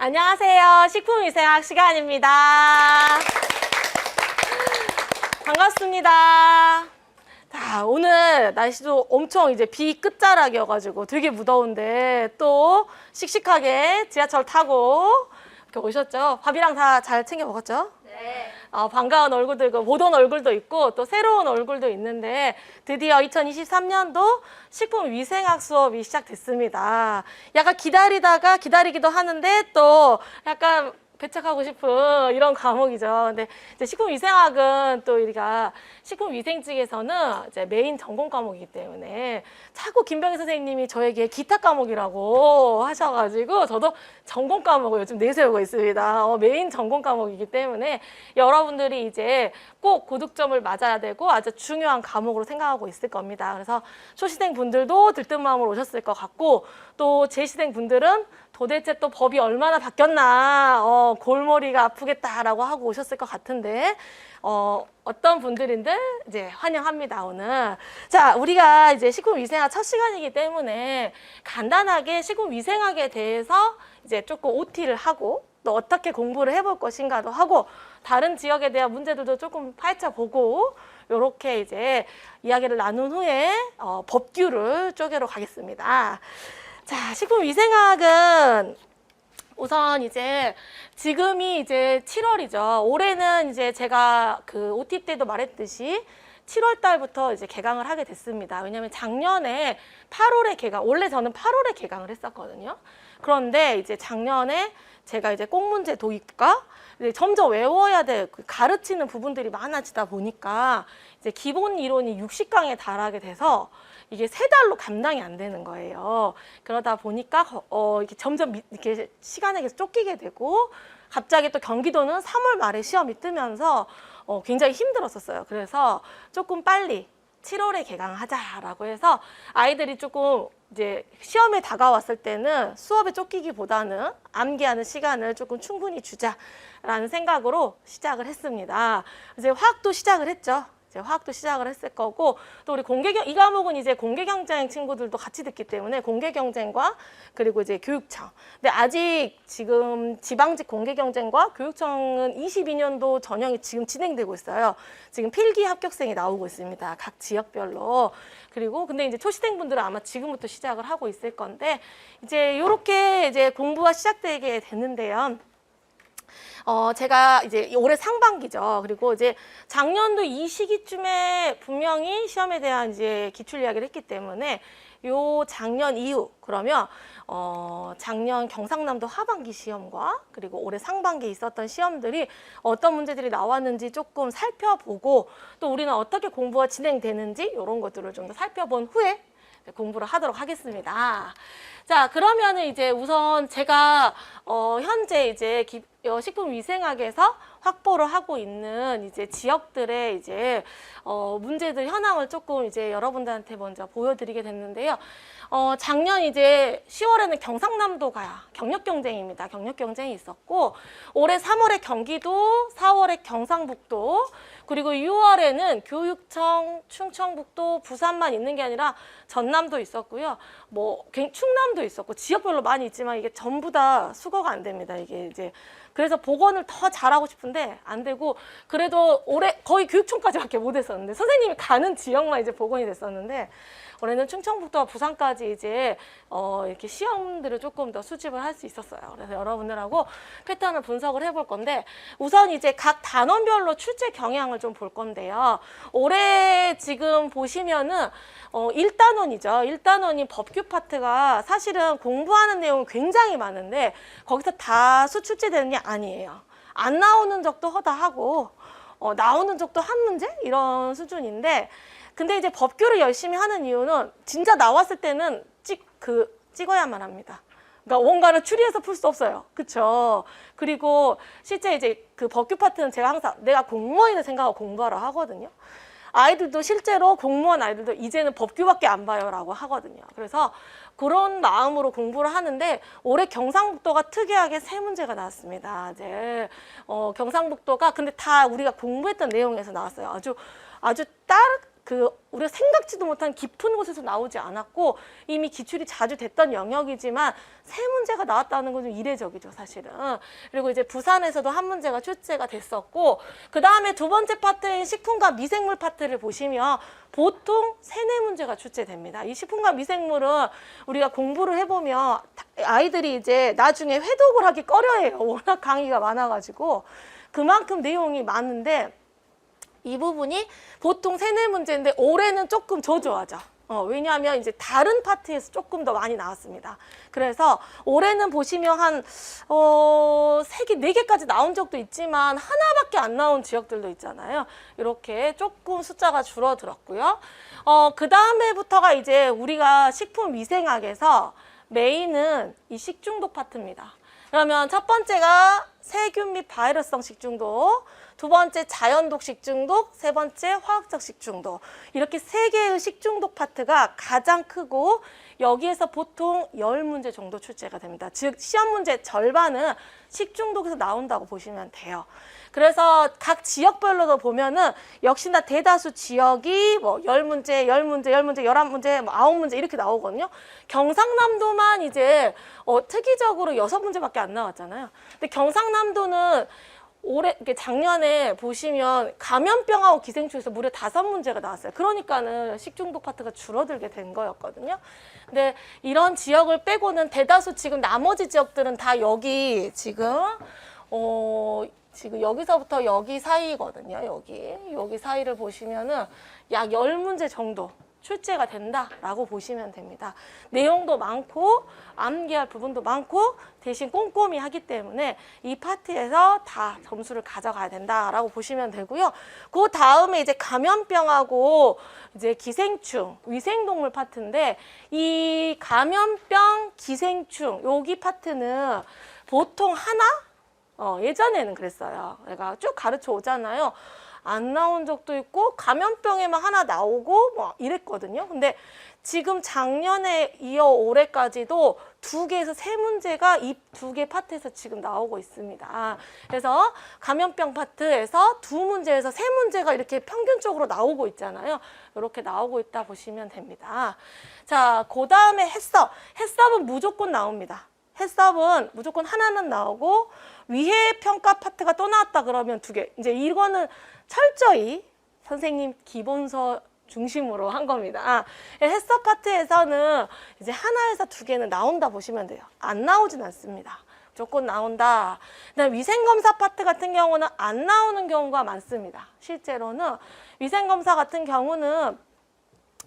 안녕하세요. 식품위생학 시간입니다. 반갑습니다. 자, 오늘 날씨도 엄청 이제 비 끝자락이어가지고 되게 무더운데 또 씩씩하게 지하철 타고 이렇게 오셨죠? 밥이랑 다 잘 챙겨 먹었죠? 네. 반가운 얼굴도 있고 보던 얼굴도 있고 또 새로운 얼굴도 있는데 드디어 2023년도 식품위생학 수업이 시작됐습니다. 약간 기다리기도 하는데 또 약간 배척하고 싶은 이런 과목이죠. 근데 이제 식품위생학은 또 우리가 식품위생직에서는 이제 메인 전공 과목이기 때문에 자꾸 김병희 선생님이 저에게 기타 과목이라고 하셔가지고 저도 전공 과목을 요즘 내세우고 있습니다. 메인 전공 과목이기 때문에 여러분들이 이제 꼭 고득점을 맞아야 되고 아주 중요한 과목으로 생각하고 있을 겁니다. 그래서 초시생 분들도 들뜬 마음으로 오셨을 것 같고 또 재시생 분들은 도대체 또 법이 얼마나 바뀌었나 골머리가 아프겠다라고 하고 오셨을 것 같은데 어떤 분들인들 이제 환영합니다 오늘. 자, 우리가 이제 식품위생학 첫 시간이기 때문에 간단하게 식품위생학에 대해서 이제 조금 OT를 하고 또 어떻게 공부를 해볼 것인가도 하고 다른 지역에 대한 문제들도 조금 파헤쳐보고 이렇게 이제 이야기를 나눈 후에 법규를 쪼개러 가겠습니다. 자, 식품위생학은 우선 이제 지금이 이제 7월이죠. 올해는 이제 제가 그 OT 때도 말했듯이 7월 달부터 이제 개강을 하게 됐습니다. 왜냐면 작년에 8월에 개강, 원래 저는 8월에 개강을 했었거든요. 그런데 이제 작년에 제가 이제 꽁문제 도입과 이제 점점 외워야 될 가르치는 부분들이 많아지다 보니까 이제 기본 이론이 60강에 달하게 돼서 이게 3달로 감당이 안 되는 거예요. 그러다 보니까 이렇게 점점 이렇게 시간에 계속 쫓기게 되고 갑자기 또 경기도는 3월 말에 시험이 뜨면서 굉장히 힘들었었어요. 그래서 조금 빨리 7월에 개강하자라고 해서 아이들이 조금 이제 시험에 다가왔을 때는 수업에 쫓기기보다는 암기하는 시간을 조금 충분히 주자라는 생각으로 시작을 했습니다. 이제 화학도 시작을 했죠. 화학도 시작을 했을 거고 또 우리 이 과목은 이제 공개경쟁 친구들도 같이 듣기 때문에 공개경쟁과 그리고 이제 교육청. 근데 아직 지금 지방직 공개경쟁과 교육청은 22년도 전형이 지금 진행되고 있어요. 지금 필기 합격생이 나오고 있습니다. 각 지역별로. 그리고 근데 이제 초시생분들은 아마 지금부터 시작을 하고 있을 건데 이제 이렇게 이제 공부가 시작되게 됐는데요. 제가 이제 올해 상반기죠. 그리고 이제 작년도 이 시기쯤에 분명히 시험에 대한 이제 기출 이야기를 했기 때문에 요 작년 이후 그러면 작년 경상남도 하반기 시험과 그리고 올해 상반기에 있었던 시험들이 어떤 문제들이 나왔는지 조금 살펴보고 또 우리는 어떻게 공부가 진행되는지 이런 것들을 좀 더 살펴본 후에 공부를 하도록 하겠습니다. 자, 그러면은 이제 우선 제가 현재 이제 식품위생학에서 확보를 하고 있는 이제 지역들의 이제 문제들 현황을 조금 이제 여러분들한테 먼저 보여드리게 됐는데요. 작년 이제 10월에는 경상남도가 경력 경쟁입니다. 경력 경쟁이 있었고 올해 3월에 경기도, 4월에 경상북도, 그리고 6월에는 교육청, 충청북도, 부산만 있는 게 아니라 전남도 있었고요. 뭐 충남도 있었고 지역별로 많이 있지만 이게 전부 다 수거가 안 됩니다. 이게 이제 그래서 복원을 더 잘하고 싶은데 안 되고 그래도 올해 거의 교육청까지밖에 못 했었는데 선생님이 가는 지역만 이제 복원이 됐었는데 올해는 충청북도와 부산까지 이제 이렇게 시험들을 조금 더 수집을 할 수 있었어요. 그래서 여러분들하고 패턴을 분석을 해볼 건데 우선 이제 각 단원별로 출제 경향을 좀 볼 건데요. 올해 지금 보시면은 1단원이죠. 1단원인 법규 파트가 사실은 공부하는 내용은 굉장히 많은데 거기서 다수 출제되는 게 아니에요. 안 나오는 적도 허다하고 나오는 적도 한 문제? 이런 수준인데 근데 이제 법규를 열심히 하는 이유는 진짜 나왔을 때는 찍어야만 합니다. 그러니까 뭔가를 추리해서 풀 수 없어요. 그쵸? 그리고 실제 이제 그 법규 파트는 제가 항상 내가 공무원이라 생각하고 공부하러 하거든요. 아이들도 실제로 공무원 아이들도 이제는 법규밖에 안 봐요 라고 하거든요. 그래서 그런 마음으로 공부를 하는데 올해 경상북도가 특이하게 3문제가 나왔습니다. 이제 경상북도가 근데 다 우리가 공부했던 내용에서 나왔어요. 아주 우리가 생각지도 못한 깊은 곳에서 나오지 않았고 이미 기출이 자주 됐던 영역이지만 세 문제가 나왔다는 건 좀 이례적이죠, 사실은. 그리고 이제 부산에서도 한 문제가 출제가 됐었고, 그 다음에 두 번째 파트인 식품과 미생물 파트를 보시면 보통 3-4문제가 출제됩니다. 이 식품과 미생물은 우리가 공부를 해보면 아이들이 이제 나중에 회독을 하기 꺼려해요. 워낙 강의가 많아가지고. 그만큼 내용이 많은데 이 부분이 보통 3-4문제인데 올해는 조금 저조하죠. 왜냐하면 이제 다른 파트에서 조금 더 많이 나왔습니다. 그래서 올해는 보시면 한 3개, 4개까지 나온 적도 있지만 하나밖에 안 나온 지역들도 있잖아요. 이렇게 조금 숫자가 줄어들었고요. 그 다음에부터가 이제 우리가 식품위생학에서 메인은 이 식중독 파트입니다. 그러면 첫 번째가 세균 및 바이러스성 식중독, 두 번째 자연독 식중독, 세 번째 화학적 식중독. 이렇게 3개의 식중독 파트가 가장 크고 여기에서 보통 10문제 정도 출제가 됩니다. 즉 시험 문제 절반은 식중독에서 나온다고 보시면 돼요. 그래서 각 지역별로도 보면은 역시나 대다수 지역이 뭐 10문제, 10문제, 10문제, 11문제, 뭐 9문제 이렇게 나오거든요. 경상남도만 이제 특이적으로 6문제밖에 안 나왔잖아요. 근데 경상남도는 작년에 보시면 감염병하고 기생충에서 무려 5문제가 나왔어요. 그러니까는 식중독 파트가 줄어들게 된 거였거든요. 근데 이런 지역을 빼고는 대다수 지금 나머지 지역들은 다 여기 지금 여기서부터 여기 사이거든요. 여기 사이를 보시면은 약 10문제 정도 출제가 된다라고 보시면 됩니다. 내용도 많고 암기할 부분도 많고 대신 꼼꼼히 하기 때문에 이 파트에서 다 점수를 가져가야 된다라고 보시면 되고요. 그 다음에 이제 감염병하고 이제 기생충, 위생동물 파트인데 이 감염병, 기생충 여기 파트는 보통 하나? 예전에는 그랬어요. 내가 쭉 가르쳐 오잖아요. 안 나온 적도 있고 감염병에만 하나 나오고 뭐 이랬거든요. 근데 지금 작년에 이어 올해까지도 2개에서 3문제가 이 2개 파트에서 지금 나오고 있습니다. 그래서 감염병 파트에서 2문제에서 3문제가 이렇게 평균적으로 나오고 있잖아요. 이렇게 나오고 있다 보시면 됩니다. 자, 그 다음에 해썹은 무조건 나옵니다. 해썹은 무조건 하나는 나오고 위해 평가 파트가 또 나왔다 그러면 2개. 이제 이거는 철저히 선생님 기본서 중심으로 한 겁니다. 해썹 파트에서는 이제 하나에서 2개는 나온다 보시면 돼요. 안 나오진 않습니다. 무조건 나온다. 그다음 위생검사 파트 같은 경우는 안 나오는 경우가 많습니다. 실제로는 위생검사 같은 경우는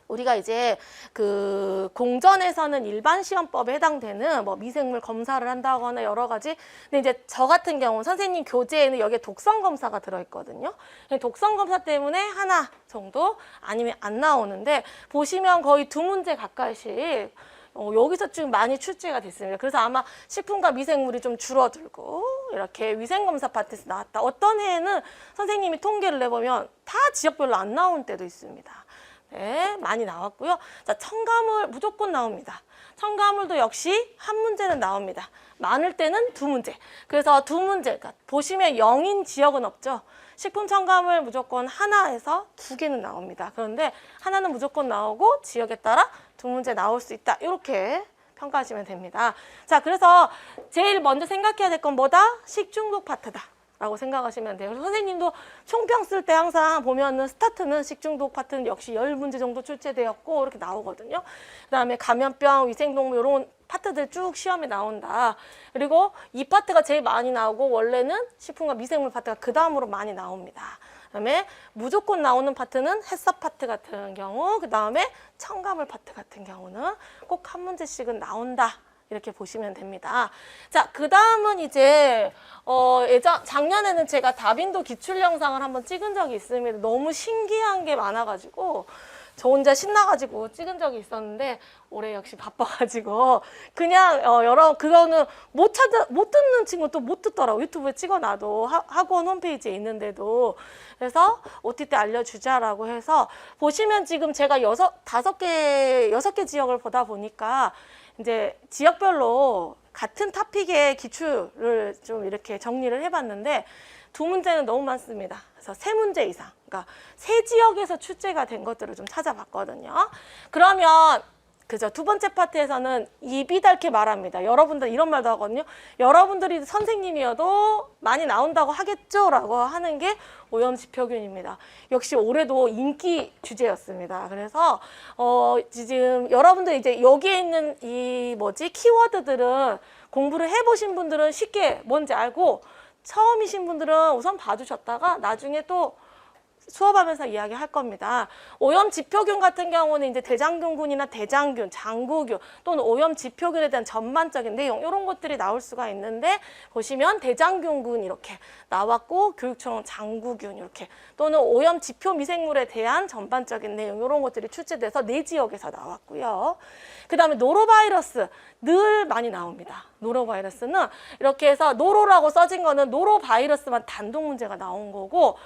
우리가 이제 그 공전에서는 일반 시험법에 해당되는 뭐 미생물 검사를 한다거나 여러 가지. 근데 이제 저 같은 경우 선생님 교재에는 여기에 독성 검사가 들어있거든요. 독성 검사 때문에 하나 정도 아니면 안 나오는데 보시면 거의 2문제 가까이씩 여기서 좀 많이 출제가 됐습니다. 그래서 아마 식품과 미생물이 좀 줄어들고 이렇게 위생검사 파트에서 나왔다. 어떤 해에는 선생님이 통계를 내보면 다 지역별로 안 나온 때도 있습니다. 네, 많이 나왔고요. 자, 첨가물 무조건 나옵니다. 첨가물도 역시 한 문제는 나옵니다. 많을 때는 2문제. 그래서 2문제, 그러니까 보시면 0인 지역은 없죠. 식품 첨가물 무조건 하나에서 2개는 나옵니다. 그런데 하나는 무조건 나오고 지역에 따라 2문제 나올 수 있다. 이렇게 평가하시면 됩니다. 자, 그래서 제일 먼저 생각해야 될 건 뭐다? 식중독 파트다. 라고 생각하시면 돼요. 선생님도 총평 쓸 때 항상 보면은 스타트는 식중독 파트는 역시 10문제 정도 출제되었고 이렇게 나오거든요. 그 다음에 감염병, 위생동물 이런 파트들 쭉 시험에 나온다. 그리고 이 파트가 제일 많이 나오고 원래는 식품과 미생물 파트가 그 다음으로 많이 나옵니다. 그 다음에 무조건 나오는 파트는 해썹 파트 같은 경우, 그 다음에 첨가물 파트 같은 경우는 꼭 한 문제씩은 나온다. 이렇게 보시면 됩니다. 자, 그 다음은 이제 작년에는 제가 다빈도 기출 영상을 한번 찍은 적이 있습니다. 너무 신기한 게 많아가지고 저 혼자 신나가지고 찍은 적이 있었는데 올해 역시 바빠가지고 그냥 그거는 못 듣는 친구 또 못 듣더라고. 유튜브에 찍어놔도 학원 홈페이지에 있는데도. 그래서 OT 때 알려주자라고 해서 보시면 지금 제가 6개 지역을 보다 보니까 이제 지역별로 같은 토픽의 기출을 좀 이렇게 정리를 해봤는데 2문제는 너무 많습니다. 그래서 3문제 이상. 그러니까 세 지역에서 출제가 된 것들을 좀 찾아봤거든요. 그러면 그죠. 두 번째 파트에서는 입이 닳게 말합니다. 여러분들 이런 말도 하거든요. 여러분들이 선생님이어도 많이 나온다고 하겠죠? 라고 하는 게 오염지표균입니다. 역시 올해도 인기 주제였습니다. 그래서 지금 여러분들 이제 여기에 있는 이 키워드들은 공부를 해보신 분들은 쉽게 뭔지 알고 처음이신 분들은 우선 봐주셨다가 나중에 또 수업하면서 이야기할 겁니다. 오염지표균 같은 경우는 이제 대장균군이나 대장균, 장구균 또는 오염지표균에 대한 전반적인 내용 이런 것들이 나올 수가 있는데 보시면 대장균군 이렇게 나왔고 교육청 장구균 이렇게 또는 오염지표 미생물에 대한 전반적인 내용 이런 것들이 출제돼서 네 지역에서 나왔고요. 그 다음에 노로바이러스 늘 많이 나옵니다. 노로바이러스는 이렇게 해서 노로라고 써진 거는 노로바이러스만 단독 문제가 나온 거고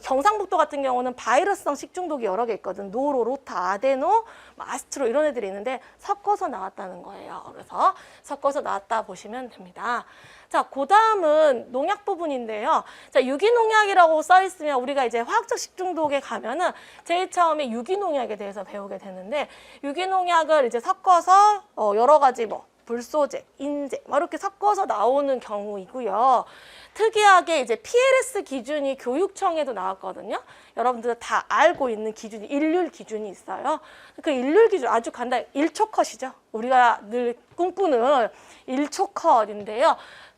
경상북도 같은 경우는 바이러스성 식중독이 여러 개 있거든. 노로, 로타, 아데노, 아스트로 이런 애들이 있는데 섞어서 나왔다는 거예요. 그래서 섞어서 나왔다 보시면 됩니다. 자, 그 다음은 농약 부분인데요. 자, 유기농약이라고 써 있으면 우리가 이제 화학적 식중독에 가면은 제일 처음에 유기농약에 대해서 배우게 되는데 유기농약을 이제 섞어서 여러 가지 불소제, 인제 이렇게 섞어서 나오는 경우이고요. 특이하게 이제 PLS 기준이 교육청에도 나왔거든요. 여러분들 다 알고 있는 기준이 일률 기준이 있어요. 그 일률 기준 아주 간단히 1초 컷이죠. 우리가 늘 꿈꾸는 1초 컷인데요.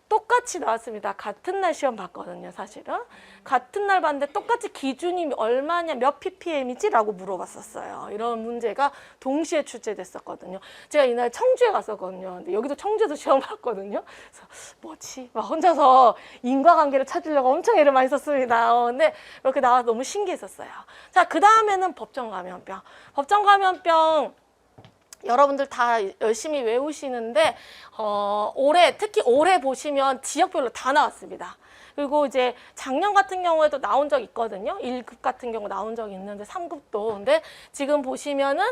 똑같이 나왔습니다. 같은 날 시험 봤거든요, 사실은. 같은 날 봤는데 똑같이 기준이 얼마냐, 몇 ppm이지? 라고 물어봤었어요. 이런 문제가 동시에 출제됐었거든요. 제가 이날 청주에 갔었거든요. 근데 여기도 청주에서 시험 봤거든요. 그래서 뭐지? 막 혼자서 인과관계를 찾으려고 엄청 애를 많이 썼습니다. 근데 이렇게 나와서 너무 신기했었어요. 자, 그 다음에는 법정감염병. 법정감염병 여러분들 다 열심히 외우시는데 특히 올해 보시면 지역별로 다 나왔습니다. 그리고 이제 작년 같은 경우에도 나온 적 있거든요. 1급 같은 경우 나온 적이 있는데 3급도. 근데 지금 보시면은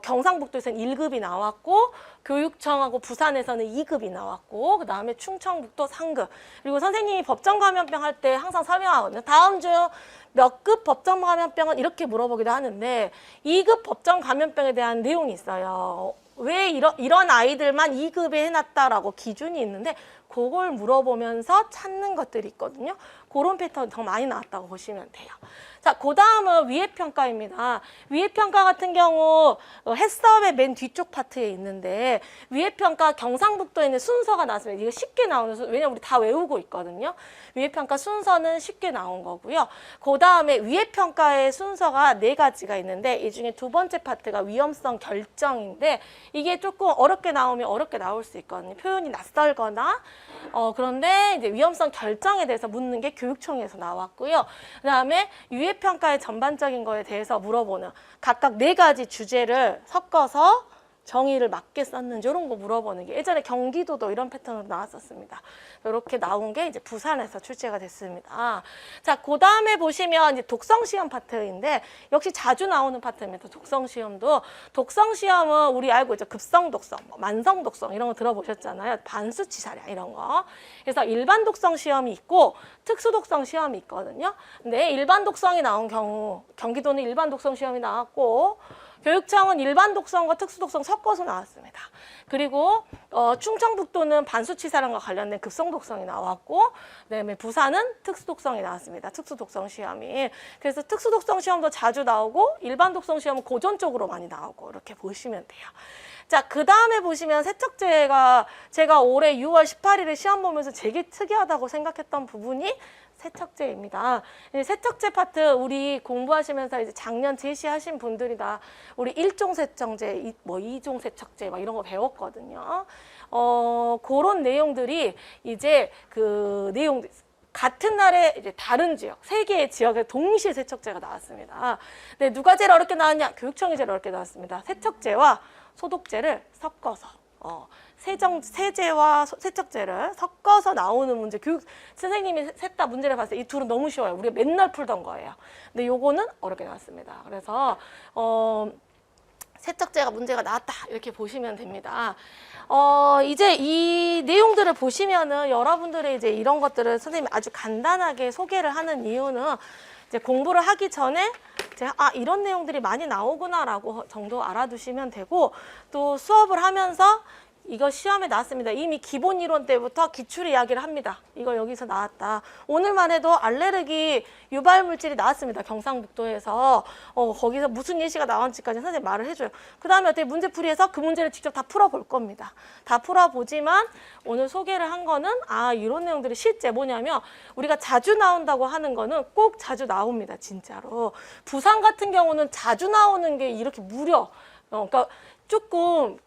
경상북도에서는 1급이 나왔고 교육청하고 부산에서는 2급이 나왔고 그다음에 충청북도 3급. 그리고 선생님이 법정감염병 할 때 항상 설명하거든요. 다음 주 몇 급 법정감염병은 이렇게 물어보기도 하는데 2급 법정감염병에 대한 내용이 있어요. 왜 이런 아이들만 2급에 해놨다라고 기준이 있는데 그걸 물어보면서 찾는 것들이 있거든요. 그런 패턴이 더 많이 나왔다고 보시면 돼요. 자, 그 다음은 위해평가입니다. 위해평가 같은 경우 해썹의 맨 뒤쪽 파트에 있는데 위해평가 경상북도에 있는 순서가 나왔습니다. 이거 쉽게 나오는 순서, 왜냐면 우리 다 외우고 있거든요. 위해평가 순서는 쉽게 나온 거고요. 그 다음에 위해평가의 순서가 4가지가 있는데 이 중에 두 번째 파트가 위험성 결정인데 이게 조금 어렵게 나오면 어렵게 나올 수 있거든요. 표현이 낯설거나 그런데 이제 위험성 결정에 대해서 묻는 게 교육청에서 나왔고요. 그 다음에 위해평가의 전반적인 거에 대해서 물어보는 각각 4가지 주제를 섞어서 정의를 맞게 썼는지 이런 거 물어보는 게 예전에 경기도도 이런 패턴으로 나왔었습니다. 이렇게 나온 게 이제 부산에서 출제가 됐습니다. 자, 그 다음에 보시면 이제 독성 시험 파트인데 역시 자주 나오는 파트입니다. 독성 시험도 독성 시험은 우리 알고 있죠. 급성 독성, 만성 독성 이런 거 들어보셨잖아요. 반수치 사량 이런 거. 그래서 일반 독성 시험이 있고 특수 독성 시험이 있거든요. 근데 일반 독성이 나온 경우 경기도는 일반 독성 시험이 나왔고 교육청은 일반 독성과 특수 독성 섞어서 나왔습니다. 그리고 충청북도는 반수치사량과 관련된 급성 독성이 나왔고 그다음에 부산은 특수 독성이 나왔습니다. 특수 독성 시험이. 그래서 특수 독성 시험도 자주 나오고 일반 독성 시험은 고전적으로 많이 나오고 이렇게 보시면 돼요. 자, 그 다음에 보시면 세척제가 제가 올해 6월 18일에 시험 보면서 되게 특이하다고 생각했던 부분이 세척제입니다. 세척제 파트 우리 공부하시면서 이제 작년 제시하신 분들이 다 우리 1종 세척제, 2종 세척제 막 이런 거 배웠거든요. 그런 내용들이 이제 그 내용 같은 날에 이제 다른 지역, 3개의 지역에 동시에 세척제가 나왔습니다. 근데 누가 제일 어렵게 나왔냐? 교육청이 제일 어렵게 나왔습니다. 세척제와 소독제를 섞어서 세제와 세척제를 섞어서 나오는 문제. 교육 선생님이 셋 다 문제를 봤을 때 이 둘은 너무 쉬워요. 우리가 맨날 풀던 거예요. 근데 요거는 어렵게 나왔습니다. 그래서 세척제가 문제가 나왔다 이렇게 보시면 됩니다. 이제 이 내용들을 보시면은 여러분들의 이제 이런 것들을 선생님이 아주 간단하게 소개를 하는 이유는 이제 공부를 하기 전에 이제 이런 내용들이 많이 나오구나라고 정도 알아두시면 되고, 또 수업을 하면서 이거 시험에 나왔습니다. 이미 기본 이론 때부터 기출 이야기를 합니다. 이거 여기서 나왔다. 오늘만 해도 알레르기 유발 물질이 나왔습니다. 경상북도에서. 거기서 무슨 예시가 나왔는지까지 선생님 말을 해줘요. 그 다음에 어떻게 문제풀이해서 그 문제를 직접 다 풀어볼 겁니다. 다 풀어보지만 오늘 소개를 한 거는 이런 내용들이 실제 뭐냐면 우리가 자주 나온다고 하는 거는 꼭 자주 나옵니다. 진짜로. 부상 같은 경우는 자주 나오는 게 이렇게 무려 그러니까 조금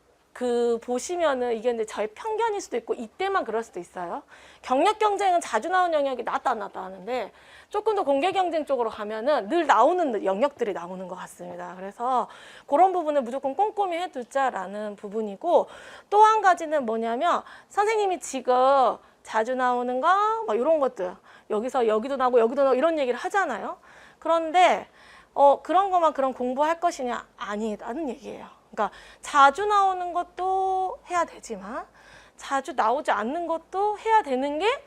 보시면은 이게 근데 저의 편견일 수도 있고 이때만 그럴 수도 있어요. 경력 경쟁은 자주 나오는 영역이 낫다 안 낫다 하는데 조금 더 공개 경쟁 쪽으로 가면은 늘 나오는 영역들이 나오는 것 같습니다. 그래서 그런 부분을 무조건 꼼꼼히 해두자라는 부분이고, 또 한 가지는 뭐냐면 선생님이 지금 자주 나오는 거 막 이런 것들 여기서 여기도 나오고 여기도 나오고 이런 얘기를 하잖아요. 그런데 그런 것만 그런 공부할 것이냐? 아니라는 얘기예요. 그러니까 자주 나오는 것도 해야 되지만 자주 나오지 않는 것도 해야 되는 게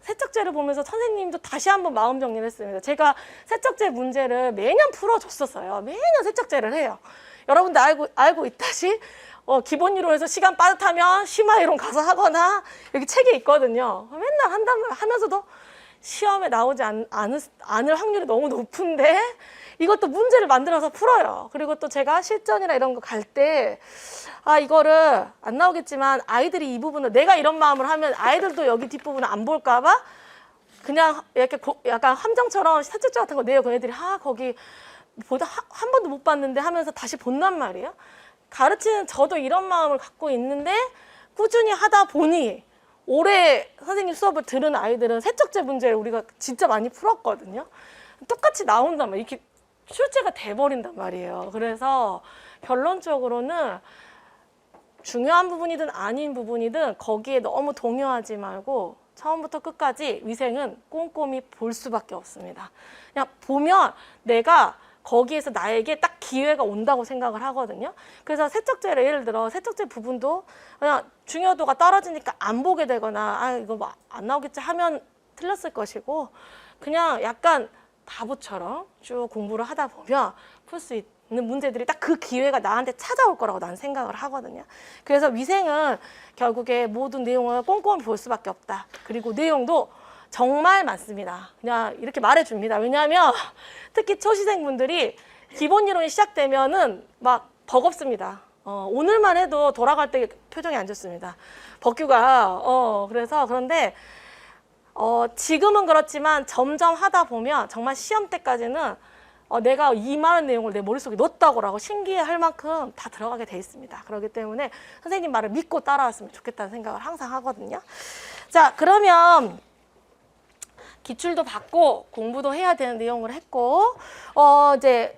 세척제를 보면서 선생님도 다시 한번 마음 정리를 했습니다. 제가 세척제 문제를 매년 풀어줬었어요. 매년 세척제를 해요. 여러분들 알고 있다시 기본 이론에서 시간 빠듯하면 심화 이론 가서 하거나 여기 책에 있거든요. 맨날 한다면 하면서도 시험에 나오지 않을 확률이 너무 높은데 이것도 문제를 만들어서 풀어요. 그리고 또 제가 실전이나 이런 거 갈 때 이거를 안 나오겠지만 아이들이 이 부분을 내가 이런 마음을 하면 아이들도 여기 뒷부분을 안 볼까 봐 그냥 이렇게 약간 함정처럼 사책자 같은 거 내요. 그 애들이 거기 보다 한 번도 못 봤는데 하면서 다시 본단 말이에요. 가르치는 저도 이런 마음을 갖고 있는데 꾸준히 하다 보니 올해 선생님 수업을 들은 아이들은 세척제 문제를 우리가 진짜 많이 풀었거든요. 똑같이 나온단 말이에요. 이렇게 출제가 돼버린단 말이에요. 그래서 결론적으로는 중요한 부분이든 아닌 부분이든 거기에 너무 동요하지 말고 처음부터 끝까지 위생은 꼼꼼히 볼 수밖에 없습니다. 그냥 보면 내가 거기에서 나에게 딱 기회가 온다고 생각을 하거든요. 그래서 세척제를 예를 들어 세척제 부분도 그냥 중요도가 떨어지니까 안 보게 되거나 이거 뭐 안 나오겠지 하면 틀렸을 것이고, 그냥 약간 바보처럼 쭉 공부를 하다 보면 풀 수 있는 문제들이 딱 그 기회가 나한테 찾아올 거라고 난 생각을 하거든요. 그래서 위생은 결국에 모든 내용을 꼼꼼히 볼 수밖에 없다. 그리고 내용도 정말 많습니다. 그냥 이렇게 말해줍니다. 왜냐하면 특히 초시생분들이 기본 이론이 시작되면은 막 버겁습니다. 오늘만 해도 돌아갈 때 표정이 안 좋습니다. 법규가 그런데 지금은 그렇지만 점점 하다 보면 정말 시험 때까지는 내가 이 많은 내용을 내 머릿속에 넣었다고라고 신기해할 만큼 다 들어가게 돼 있습니다. 그렇기 때문에 선생님 말을 믿고 따라왔으면 좋겠다는 생각을 항상 하거든요. 자, 그러면 기출도 받고 공부도 해야 되는 내용을 했고, 이제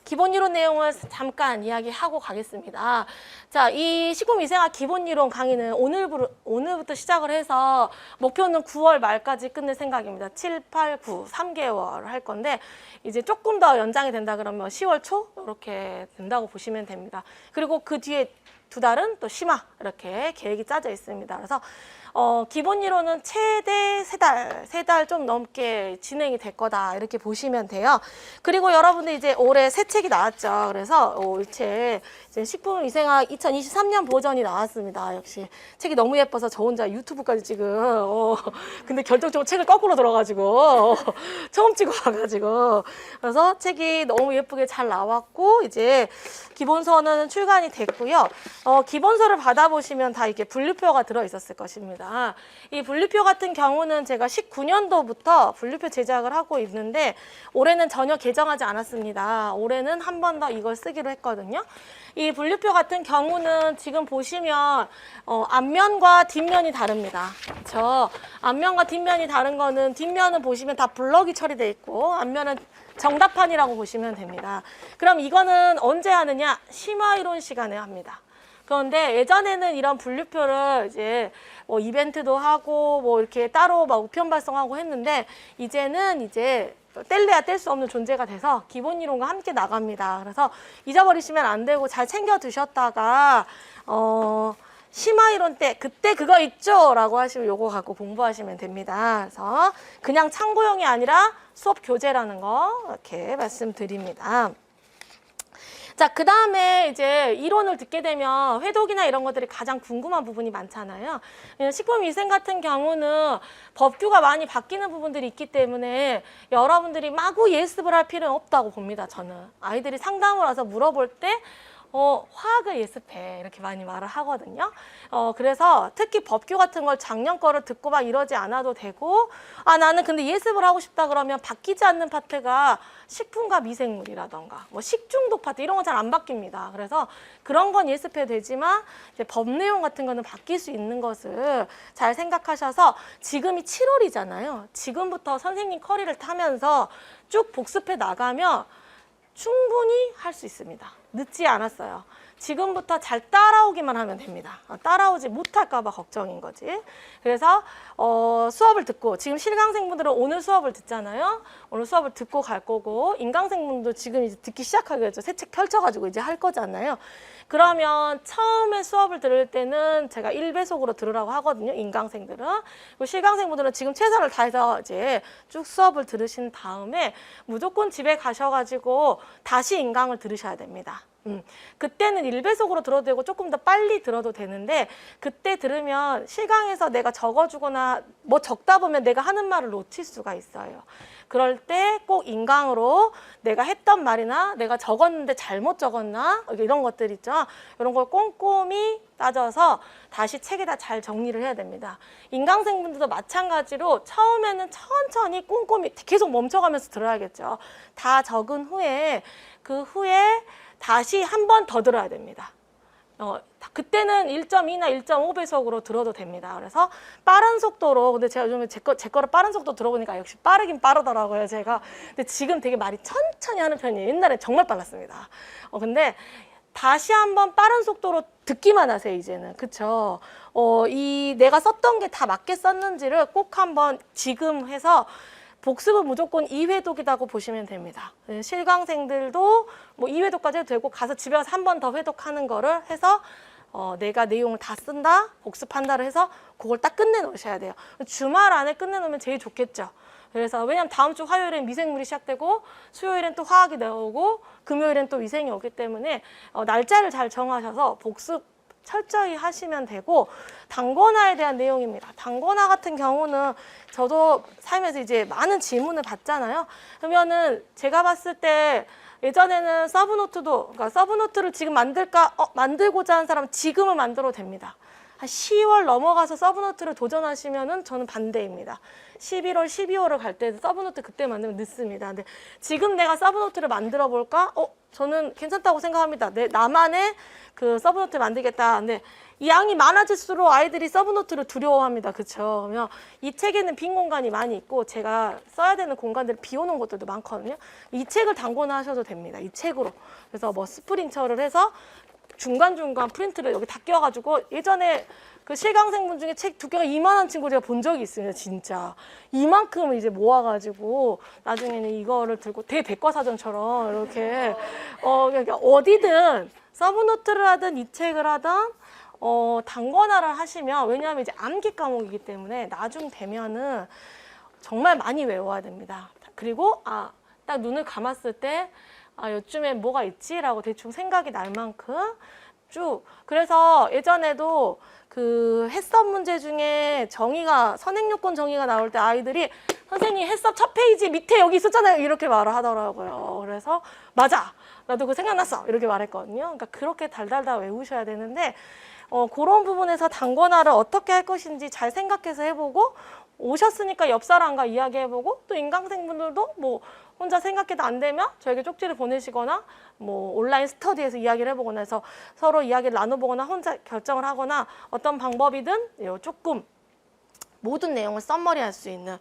기본 이론 내용을 잠깐 이야기하고 가겠습니다. 자, 이 식품위생학 기본 이론 강의는 오늘부터 시작을 해서 목표는 9월 말까지 끝낼 생각입니다. 7, 8, 9, 3개월 할 건데 이제 조금 더 연장이 된다 그러면 10월 초 이렇게 된다고 보시면 됩니다. 그리고 그 뒤에 2달은 또 심화 이렇게 계획이 짜져 있습니다. 그래서 기본 이론은 최대 3달 좀 넘게 진행이 될 거다 이렇게 보시면 돼요. 그리고 여러분들 이제 올해 새 책이 나왔죠. 그래서 이 책 이제 식품위생학 2023년 버전이 나왔습니다. 역시 책이 너무 예뻐서 저 혼자 유튜브까지 지금 근데 결정적으로 책을 거꾸로 들어가지고 처음 찍어 와가지고 그래서 책이 너무 예쁘게 잘 나왔고 이제 기본서는 출간이 됐고요. 기본서를 받아보시면 다 이렇게 분류표가 들어 있었을 것입니다. 이 분류표 같은 경우는 제가 19년도부터 분류표 제작을 하고 있는데 올해는 전혀 개정하지 않았습니다. 올해는 한 번 더 이걸 쓰기로 했거든요. 이 분류표 같은 경우는 지금 보시면 앞면과 뒷면이 다릅니다. 그렇죠? 앞면과 뒷면이 다른 거는 뒷면은 보시면 다 블럭이 처리되어 있고 앞면은 정답판이라고 보시면 됩니다. 그럼 이거는 언제 하느냐? 심화이론 시간에 합니다. 그런데 예전에는 이런 분류표를 이제 뭐 이벤트도 하고 뭐 이렇게 따로 막 우편 발송하고 했는데 이제는 이제 뗄래야 뗄 수 없는 존재가 돼서 기본 이론과 함께 나갑니다. 그래서 잊어버리시면 안 되고 잘 챙겨 두셨다가 심화 이론 때 그때 그거 있죠? 라고 하시면 요거 갖고 공부하시면 됩니다. 그래서 그냥 참고용이 아니라 수업 교재라는 거 이렇게 말씀드립니다. 자, 그 다음에 이제 이론을 듣게 되면 회독이나 이런 것들이 가장 궁금한 부분이 많잖아요. 식품위생 같은 경우는 법규가 많이 바뀌는 부분들이 있기 때문에 여러분들이 마구 예습을 할 필요는 없다고 봅니다, 저는. 아이들이 상담을 와서 물어볼 때 화학을 예습해 이렇게 많이 말을 하거든요. 그래서 특히 법규 같은 걸 작년 거를 듣고 막 이러지 않아도 되고, 나는 근데 예습을 하고 싶다 그러면 바뀌지 않는 파트가 식품과 미생물이라던가 뭐 식중독 파트 이런 건 잘 안 바뀝니다. 그래서 그런 건 예습해도 되지만 이제 법 내용 같은 거는 바뀔 수 있는 것을 잘 생각하셔서, 지금이 7월이잖아요. 지금부터 선생님 커리를 타면서 쭉 복습해 나가면 충분히 할 수 있습니다. 늦지 않았어요. 지금부터 잘 따라오기만 하면 됩니다. 따라오지 못할까 봐 걱정인 거지. 그래서 수업을 듣고, 지금 실강생분들은 오늘 수업을 듣잖아요. 오늘 수업을 듣고 갈 거고, 인강생분도 지금 이제 듣기 시작하겠죠. 새 책 펼쳐가지고 이제 할 거잖아요. 그러면 처음에 수업을 들을 때는 제가 1배속으로 들으라고 하거든요. 인강생들은. 그리고 실강생분들은 지금 최선을 다해서 이제 쭉 수업을 들으신 다음에 무조건 집에 가셔가지고 다시 인강을 들으셔야 됩니다. 그때는 1배속으로 들어도 되고 조금 더 빨리 들어도 되는데, 그때 들으면 실강에서 내가 적어주거나 뭐 적다 보면 내가 하는 말을 놓칠 수가 있어요. 그럴 때 꼭 인강으로 내가 했던 말이나 내가 적었는데 잘못 적었나 이런 것들 있죠. 이런 걸 꼼꼼히 따져서 다시 책에다 잘 정리를 해야 됩니다. 인강생분들도 마찬가지로 처음에는 천천히 꼼꼼히 계속 멈춰가면서 들어야겠죠. 다 적은 후에 그 후에 다시 한 번 더 들어야 됩니다. 그때는 1.2나 1.5배속으로 들어도 됩니다. 그래서 빠른 속도로, 근데 제가 요즘에 제 거를 빠른 속도 들어보니까 역시 빠르긴 빠르더라고요, 제가. 근데 지금 되게 말이 천천히 하는 편이에요. 옛날에 정말 빨랐습니다. 근데 다시 한번 빠른 속도로 듣기만 하세요, 이제는. 그쵸? 내가 썼던 게 다 맞게 썼는지를 꼭 한번 지금 해서, 복습은 무조건 2회독이라고 보시면 됩니다. 실강생들도 뭐 2회독까지 해도 되고, 가서 집에 가서 한 번 더 회독하는 거를 해서 내가 내용을 다 쓴다, 복습한다를 해서 그걸 딱 끝내놓으셔야 돼요. 주말 안에 끝내놓으면 제일 좋겠죠. 그래서 왜냐면 다음 주 화요일엔 미생물이 시작되고, 수요일엔 또 화학이 나오고, 금요일엔 또 위생이 오기 때문에 날짜를 잘 정하셔서 복습 철저히 하시면 되고, 단권화에 대한 내용입니다. 단권화 같은 경우는 저도 살면서 이제 많은 질문을 받잖아요. 그러면은 제가 봤을 때 예전에는 서브노트도, 그러니까 서브노트를 지금 만들까, 만들고자 하는 사람은 지금은 만들어도 됩니다. 한 10월 넘어가서 서브노트를 도전하시면은 저는 반대입니다. 11월, 12월을 갈 때 서브노트 그때 만들면 늦습니다. 근데 지금 내가 서브노트를 만들어 볼까? 저는 괜찮다고 생각합니다. 나만의 그 서브노트를 만들겠다. 근데 이 양이 많아질수록 아이들이 서브노트를 두려워합니다. 그렇죠? 그러면 이 책에는 빈 공간이 많이 있고, 제가 써야 되는 공간들을 비워놓은 것들도 많거든요. 이 책을 단권화하셔도 됩니다. 이 책으로. 그래서 뭐 스프링처를 해서 중간중간 프린트를 여기 다 끼워가지고, 예전에 그 실강생분 중에 책 두께가 이만한 친구 제가 본 적이 있습니다. 진짜 이만큼 이제 모아가지고 나중에는 이거를 들고 대백과사전처럼 이렇게 그러니까 어디든 서브노트를 하든 이 책을 하든 단권화를 하시면, 왜냐하면 이제 암기 과목이기 때문에 나중 되면은 정말 많이 외워야 됩니다. 그리고 딱 눈을 감았을 때 요쯤에 뭐가 있지라고 대충 생각이 날 만큼 쭉. 그래서 예전에도 그 해썹 문제 중에 선행요건 정의가 나올 때 아이들이 선생님 해썹 첫 페이지 밑에 여기 있었잖아요, 이렇게 말을 하더라고요. 그래서 맞아, 나도 그거 생각났어, 이렇게 말했거든요. 그러니까 그렇게 달달달 외우셔야 되는데, 그런 부분에서 단권화를 어떻게 할 것인지 잘 생각해서 해보고, 오셨으니까 옆 사람과 이야기해보고, 또 인강생분들도 뭐 혼자 생각해도 안 되면 저에게 쪽지를 보내시거나 뭐 온라인 스터디에서 이야기를 해보거나 해서 서로 이야기를 나눠보거나 혼자 결정을 하거나, 어떤 방법이든 조금 모든 내용을 썸머리 할 수 있는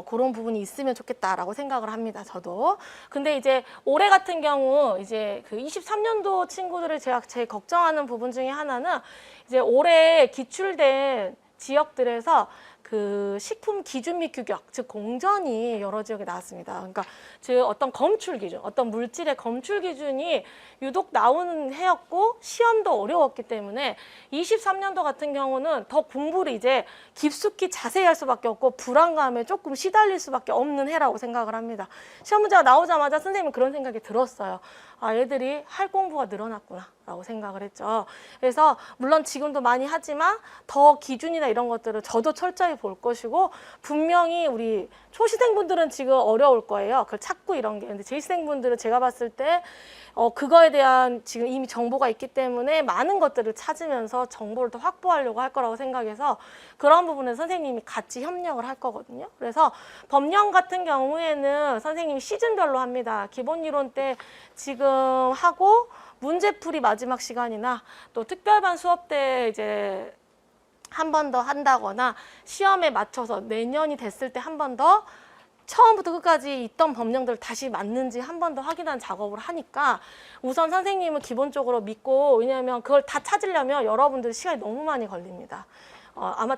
그런 부분이 있으면 좋겠다라고 생각을 합니다, 저도. 근데 이제 올해 같은 경우 이제 그 23년도 친구들을 제가 제일 걱정하는 부분 중에 하나는, 이제 올해 기출된 지역들에서 그 식품 기준 및 규격, 즉 공전이 여러 지역에 나왔습니다. 그러니까 즉 어떤 검출 기준, 어떤 물질의 검출 기준이 유독 나오는 해였고 시험도 어려웠기 때문에 23년도 같은 경우는 더 공부를 이제 깊숙이 자세히 할 수밖에 없고 불안감에 조금 시달릴 수밖에 없는 해라고 생각을 합니다. 시험 문제가 나오자마자 선생님은 그런 생각이 들었어요. 아, 애들이 할 공부가 늘어났구나 라고 생각을 했죠. 그래서 물론 지금도 많이 하지만 더 기준이나 이런 것들을 저도 철저히 볼 것이고 분명히 우리 초시생분들은 지금 어려울 거예요. 그걸 찾고 이런 게. 근데 재시생분들은 제가 봤을 때 그거에 대한 지금 이미 정보가 있기 때문에 많은 것들을 찾으면서 정보를 더 확보하려고 할 거라고 생각해서 그런 부분에 선생님이 같이 협력을 할 거거든요. 그래서 법령 같은 경우에는 선생님이 시즌별로 합니다. 기본 이론 때 지금 하고 문제풀이 마지막 시간이나 또 특별반 수업 때 이제 한 번 더 한다거나 시험에 맞춰서 내년이 됐을 때 한 번 더 처음부터 끝까지 있던 법령들을 다시 맞는지 한 번 더 확인하는 작업을 하니까 우선 선생님은 기본적으로 믿고, 왜냐하면 그걸 다 찾으려면 여러분들 시간이 너무 많이 걸립니다. 아마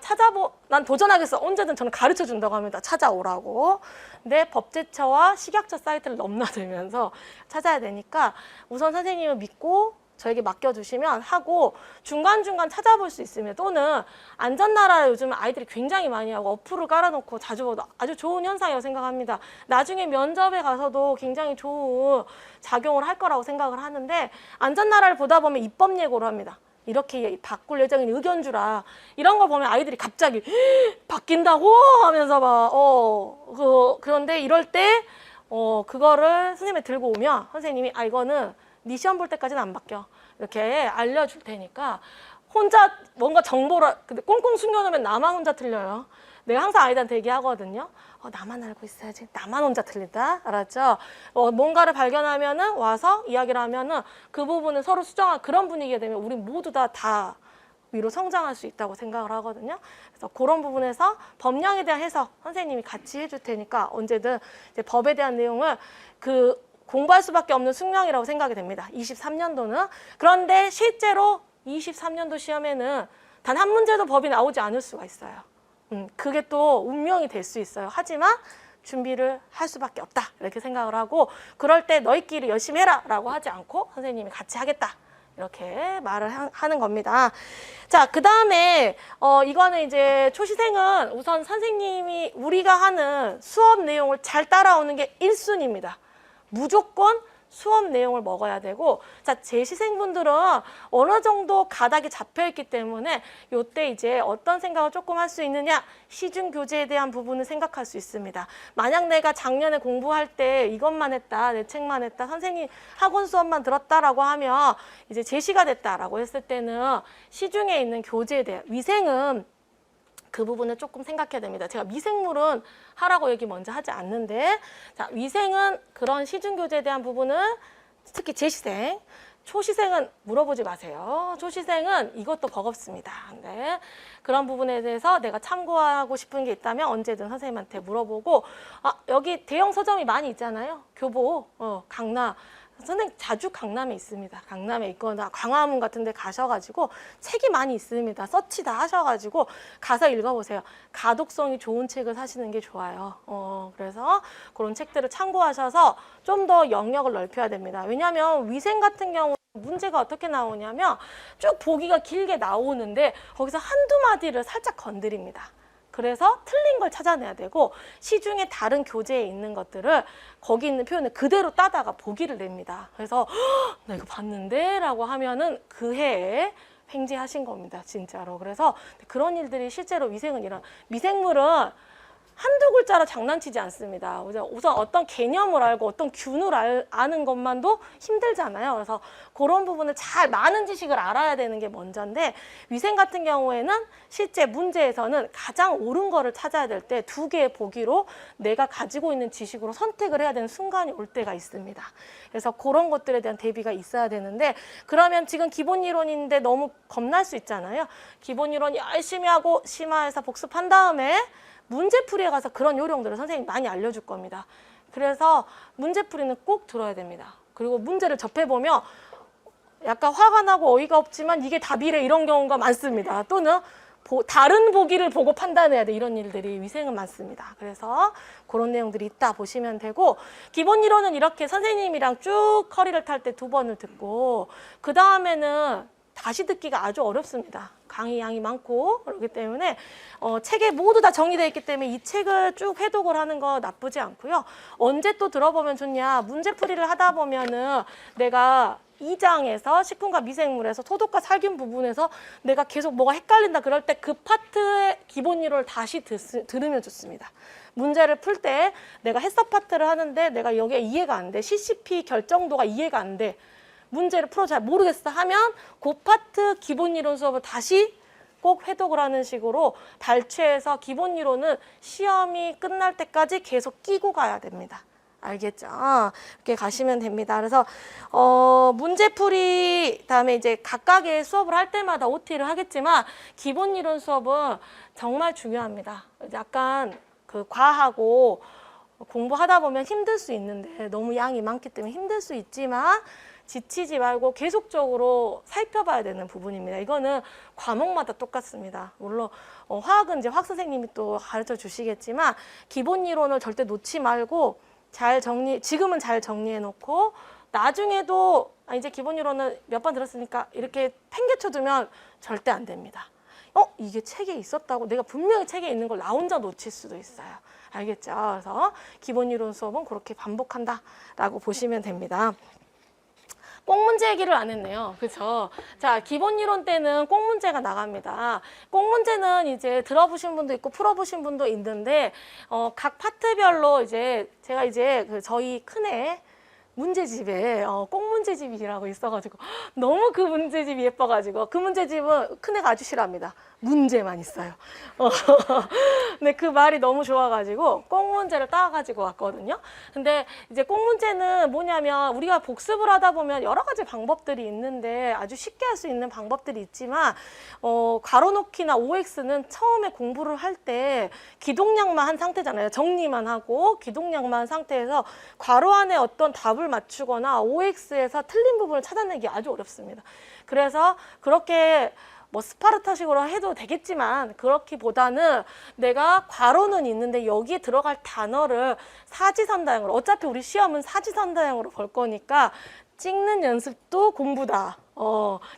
난 도전하겠어. 언제든 저는 가르쳐 준다고 합니다. 찾아오라고. 근데 법제처와 식약처 사이트를 넘나들면서 찾아야 되니까 우선 선생님을 믿고 저에게 맡겨주시면 하고 중간중간 찾아볼 수 있으면, 또는 안전나라 요즘 아이들이 굉장히 많이 하고 어플을 깔아놓고 자주 보도 아주 좋은 현상이라고 생각합니다. 나중에 면접에 가서도 굉장히 좋은 작용을 할 거라고 생각을 하는데, 안전나라를 보다 보면 입법 예고를 합니다. 이렇게 바꿀 예정인 의견 주라. 이런 거 보면 아이들이 갑자기 바뀐다고 하면서 막 그런데 이럴 때 그거를 선생님이 들고 오면 선생님이 이거는 네 시험 볼 때까지는 안 바뀌어. 이렇게 알려줄 테니까 혼자 뭔가 정보를 근데 꽁꽁 숨겨놓으면 나만 혼자 틀려요. 내가 항상 아이들한테 얘기하거든요. 나만 알고 있어야지. 나만 혼자 틀린다. 알았죠? 뭔가를 발견하면은 와서 이야기를 하면은 그 부분을 서로 수정한 그런 분위기가 되면 우리 모두 다 위로 성장할 수 있다고 생각을 하거든요. 그래서 그런 부분에서 법령에 대한 해석 선생님이 같이 해줄 테니까 언제든 이제 법에 대한 내용을 공부할 수밖에 없는 숙명이라고 생각이 됩니다. 23년도는. 그런데 실제로 23년도 시험에는 단 한 문제도 법이 나오지 않을 수가 있어요. 그게 또 운명이 될 수 있어요. 하지만 준비를 할 수밖에 없다. 이렇게 생각을 하고, 그럴 때 너희끼리 열심히 해라 라고 하지 않고 선생님이 같이 하겠다. 이렇게 말을 하는 겁니다. 자, 그 다음에 이거는 이제 초시생은 우선 선생님이 우리가 하는 수업 내용을 잘 따라오는 게 1순위입니다. 무조건 수업 내용을 먹어야 되고, 자, 재시생분들은 어느 정도 가닥이 잡혀있기 때문에 요때 이제 어떤 생각을 조금 할 수 있느냐, 시중 교재에 대한 부분을 생각할 수 있습니다. 만약 내가 작년에 공부할 때 이것만 했다, 내 책만 했다, 선생님 학원 수업만 들었다라고 하면 이제 제시가 됐다라고 했을 때는 시중에 있는 교재에 대한 위생은 그 부분을 조금 생각해야 됩니다. 제가 미생물은 하라고 얘기 먼저 하지 않는데, 자, 위생은 그런 시중교재에 대한 부분은 특히 재시생, 초시생은 물어보지 마세요. 초시생은 이것도 버겁습니다. 네. 그런 부분에 대해서 내가 참고하고 싶은 게 있다면 언제든 선생님한테 물어보고, 여기 대형 서점이 많이 있잖아요. 교보, 강남. 선생님 자주 강남에 있습니다. 강남에 있거나 광화문 같은 데 가셔가지고 책이 많이 있습니다. 서치 다 하셔가지고 가서 읽어보세요. 가독성이 좋은 책을 사시는 게 좋아요. 그래서 그런 책들을 참고하셔서 좀 더 영역을 넓혀야 됩니다. 왜냐하면 위생 같은 경우 문제가 어떻게 나오냐면 쭉 보기가 길게 나오는데 거기서 한두 마디를 살짝 건드립니다. 그래서 틀린 걸 찾아내야 되고, 시중에 다른 교재에 있는 것들을 거기 있는 표현을 그대로 따다가 보기를 냅니다. 그래서 나 이거 봤는데 라고 하면은 그 해에 횡재하신 겁니다. 진짜로. 그래서 그런 일들이 실제로 미생물은 한두 글자로 장난치지 않습니다. 우선 어떤 개념을 알고 어떤 균을 아는 것만도 힘들잖아요. 그래서 그런 부분을 많은 지식을 알아야 되는 게 먼저인데, 위생 같은 경우에는 실제 문제에서는 가장 옳은 거를 찾아야 될 때 두 개의 보기로 내가 가지고 있는 지식으로 선택을 해야 되는 순간이 올 때가 있습니다. 그래서 그런 것들에 대한 대비가 있어야 되는데, 그러면 지금 기본 이론인데 너무 겁날 수 있잖아요. 기본 이론 열심히 하고 심화해서 복습한 다음에 문제풀이에 가서 그런 요령들을 선생님이 많이 알려줄 겁니다. 그래서 문제풀이는 꼭 들어야 됩니다. 그리고 문제를 접해보면 약간 화가 나고 어이가 없지만 이게 답이래 이런 경우가 많습니다. 또는 다른 보기를 보고 판단해야 돼. 이런 일들이 위생은 많습니다. 그래서 그런 내용들이 있다 보시면 되고, 기본 이론은 이렇게 선생님이랑 쭉 커리를 탈 때 2번을 듣고, 그 다음에는 다시 듣기가 아주 어렵습니다. 강의 양이 많고 그렇기 때문에 책에 모두 다 정리되어 있기 때문에 이 책을 쭉 회독을 하는 거 나쁘지 않고요. 언제 또 들어보면 좋냐, 문제풀이를 하다 보면은 내가 2장에서 식품과 미생물에서 소독과 살균 부분에서 내가 계속 뭐가 헷갈린다 그럴 때 그 파트의 기본 이론을 다시 들으면 좋습니다. 문제를 풀 때 내가 해석 파트를 하는데 내가 여기에 이해가 안 돼. CCP 결정도가 이해가 안 돼. 문제를 풀어 잘 모르겠어 하면 그 파트 기본 이론 수업을 다시 꼭 회독을 하는 식으로 발췌해서 기본 이론은 시험이 끝날 때까지 계속 끼고 가야 됩니다. 알겠죠? 이렇게 가시면 됩니다. 그래서 문제풀이 다음에 이제 각각의 수업을 할 때마다 OT를 하겠지만 기본 이론 수업은 정말 중요합니다. 약간 그 과하고 공부하다 보면 힘들 수 있는데 너무 양이 많기 때문에 힘들 수 있지만 지치지 말고 계속적으로 살펴봐야 되는 부분입니다. 이거는 과목마다 똑같습니다. 물론 화학은 이제 화학 선생님이 또 가르쳐 주시겠지만 기본 이론을 절대 놓지 말고 지금은 잘 정리해 놓고 나중에도 이제 기본 이론은 몇 번 들었으니까 이렇게 팽개쳐 두면 절대 안 됩니다. 이게 책에 있었다고 내가 분명히 책에 있는 걸 나 혼자 놓칠 수도 있어요. 알겠죠? 그래서 기본 이론 수업은 그렇게 반복한다라고 보시면 됩니다. 꼭 문제 얘기를 안 했네요. 그렇죠? 자, 기본 이론 때는 꼭 문제가 나갑니다. 꼭 문제는 이제 들어보신 분도 있고 풀어보신 분도 있는데 각 파트별로 이제 제가 이제 저희 큰애 문제집에 꼭 문제집이라고 있어가지고 너무 그 문제집이 예뻐가지고 그 문제집은 큰애가 아주 싫어합니다. 문제만 있어요. 근데 그 말이 너무 좋아가지고 꼭 문제를 따가지고 왔거든요. 근데 이제 꼭 문제는 뭐냐면 우리가 복습을 하다 보면 여러 가지 방법들이 있는데 아주 쉽게 할 수 있는 방법들이 있지만 괄호놓기나 OX는 처음에 공부를 할 때 기동량만 한 상태잖아요. 정리만 하고 기동량만 한 상태에서 괄호 안에 어떤 답을 맞추거나 OX에서 틀린 부분을 찾아내기 아주 어렵습니다. 그래서 그렇게 뭐 스파르타식으로 해도 되겠지만 그렇기보다는 내가 괄호는 있는데 여기에 들어갈 단어를 사지선다형으로, 어차피 우리 시험은 사지선다형으로 볼 거니까 찍는 연습도 공부다.